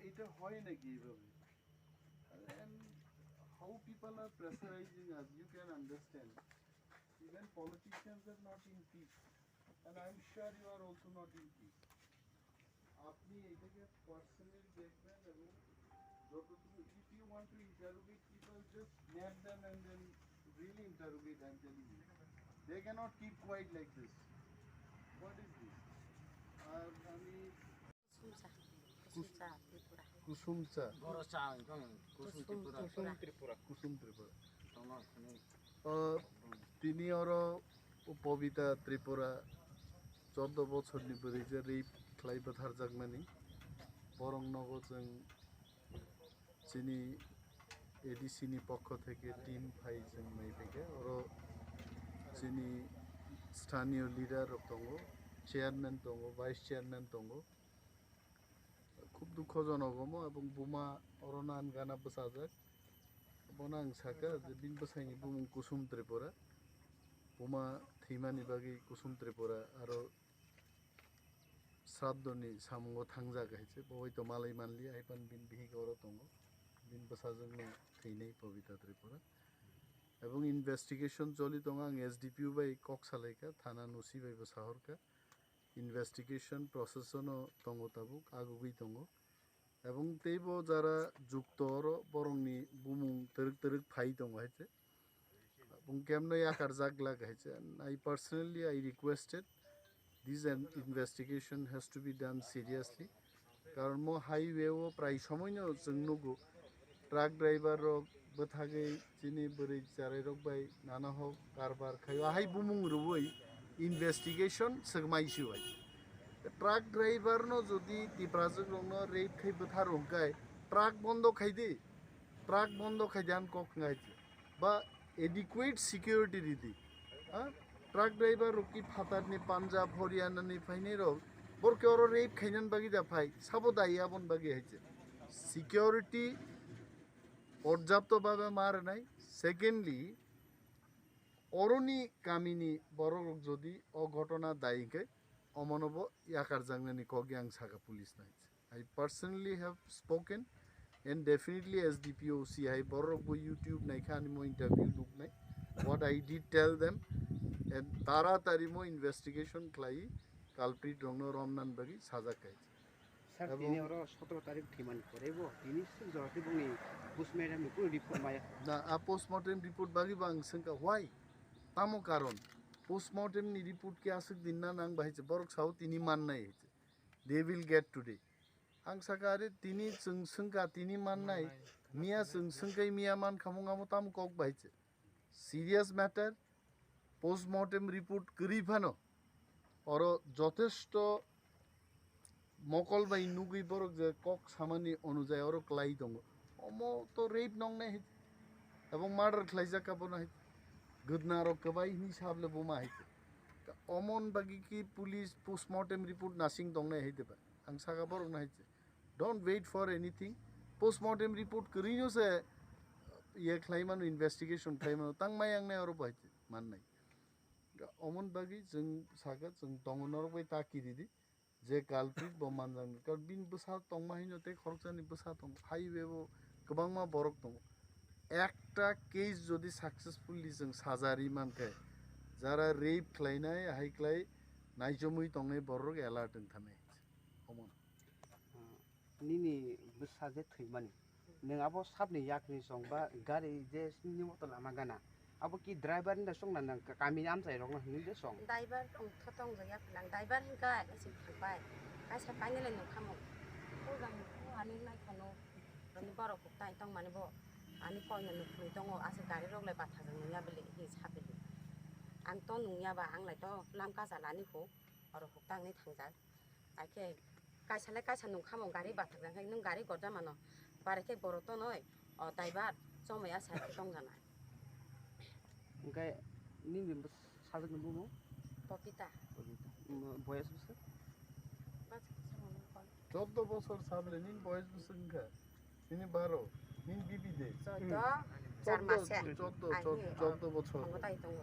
এটা হয় নাকি এইভাবে? And how people are pressurizing us, you can understand. Even politicians are not in peace, and I'm sure you are also not in peace. আপনি এটাকে personally দেখবেন এবং যতটুকু, if you want to interrogate people, just nab them and then really interrogate. I'm telling you, they cannot keep quiet like this. What is this? আমি কুসুমচা কুসুম ত্রিপুরা তিনি আরো পবিতা ত্রিপুরা 14 বছरनि बोरै जे rape खालायबाय थारजागमानि बरं नगो जों जोंनि एडिसिनि पक्ष থেকে টিম ফাই जों नायफैगे आरो जोंनि স্থানীয় লিডার दङ চেয়ারম্যান दङ ভাইস চেয়ারম্যান दङ খুব দুঃখজনক এবং বুমা অরনান গানা বসাজাক বনাং সাকা যে বিন বসাইনি বুমুং কুসুম ত্রিপুরা বুমা থিমানি বাগি কুসুম ত্রিপুরা आरो শ্রাদ্ধনি সামঙ্গ থাংজা গাইছে বয়তো মালাই মানলি আইপান বিন বিহি গর দङ বিন বসাজोंनो थैनाय पविता त्रिपुरा এবং ইনভেস্টিগেশন চলি দङ आं एसडीपीओ बाय कक्सालायका थाना नसि बाय बसाहरका ইনভেস্টিগেশন প্রসেসনো দङ তাবুক আগুগৈ দङ এবং তেইবো যারা যুক্ত বরংনি বুমুং তরক ফাই দङ হাইছে এবং কেমনে আকার জাগলা গাইছে I personally I requested this investigation has to be done seriously কারণ মো হাইওয়ে ও প্রায় সময়নো जों नुगो ট্রাক ড্রাইভার রক বথাগে চিনি বरै চারাই রক বাই নানা হক কারবার খায় হাই বুমুং রুই ইনভেস্টিগেশন সগমাইছি হয় ট্রাক ড্রাইভার নো যদি তিপ্রাজক রং রেপ খাই বথার হকায় ট্রাক বন্ধ খাইদে ট্রাক বন্ধ খাইদান কক গাইছে বা এডিকুয়েট সিকিউরিটি রিদি হ্যাঁ ট্রাক ড্রাইভার রকি ফাতারনি পাঞ্জাব হরিয়ানানি ফাইনি রক বরকে ওর রেপ খাইনান বাগি দা ফাই সাবো দাইয়াবন বাগি হইছে সিকিউরিটি পর্যাপ্তভাবে মার নাই সেকেন্ডলি অরনি কামিনী বড় যদি অঘটনা দায়ীকে অমনব ইয়াকার জাংনানি কগ্যাং সাকা পুলিশ নাইছে I personally have spoken and definitely SDPO C I বড় ইউটিউব নাইখা আনি মো ইন্টারভিউ লুক নাই what I did tell them and তাড়াতাড়ি মো ইনভেস্টিগেশন ক্লাই কালপ্রিট রং রমনান বাগি সাজা খাইছে স্যার তিনি আর 17 তারিখ থিমান করেবো তিনি জরতি বুনি পোস্টমর্টেম রিপোর্ট মায়া না পোস্টমর্টেম রিপোর্ট বাগি বাং সংকা হোয়াই তামো কারণ পোস্টমর্টেম নি রিপোর্ট কে আসক দিন না নাং বাহিছে বরক সাউ তিনি মাননাই হইছে দে উইল গেট টুডে आं साका आरो तिनी जों संका तिनी माननाय मिया जों संकाय मिया मान खामुंगामो ताम कक बाहिছে সিরিয়াস ম্যাটার পোস্টমর্টেম রিপোর্ট করিফানো और যথেষ্ট মকল বাই নুগি বরক যে কক সামানি অনুযায়ী और ক্লাই দङ অমো তো রেপ নংনাই এবং মার্ডার খ্লাইজাকা বনাই গদনা আর কবাই হিসাবলে বোমা হইছে অমন বাগি কি পুলিশ পোস্টমর্টেম রিপোর্ট নাসিং দংনাই হইতেবা आं सागा बरक नाइছে don't wait for anything postmortem report करिनो से ये खालायमानो इनभेस्टिगेशन खालायमानो तांमाय आंनाय और बायते माननाय अमन बागि जों सागा जों दंगनर बाय ताकिरिदि जे कालप्रिट बमानजां का बिन बसा तंमाहिनो ते खरकजानि बसा दं हाईवे गोबांमा बरक दं একটা কেস যদি সাকসেসফুলি जों সাজারি मानखाय যারা রেপ খাलायनाय हाइख्लाय नायजमुय दंनाय बरक एलार्ट थानाय अमन निनि बसाजे थैमानि नोंआबो साबनि याकनि सं बा गारि जे सिनि मत लामा गाना अब कि ड्राइवर नि सं ना कामि आमसाय रंग नि जे सं ड्राइवर थतंग जया फलां ड्राइवर हिंका एसे थांबाय गासा पाइनेले नखामो मोजां आनि नायखनो रनि बारो खताय दं माने बो आनि कयनो नुखुइ दङ आसे गारि रगलाय बाथाजों नुया बेले हि साबेले आं तो नुयाबा आंलाय तो लाम गाजा लानिखौ और खतांनि थांजा आखे कायसालाय कायसा नखामो गारि बाथाजों नों गारि गजा मानो बारेखे बरतो नय अ ड्राइवर जमाया साथि दं जानाय ओंखाय निनि साजों बुमो papita बयस बस 14 বছর সাবলে নিন বয়স বসংখা নিনি 12 নিন বিবি দে 14 4 মাসে 14 বছর খঙ্গতাই দङ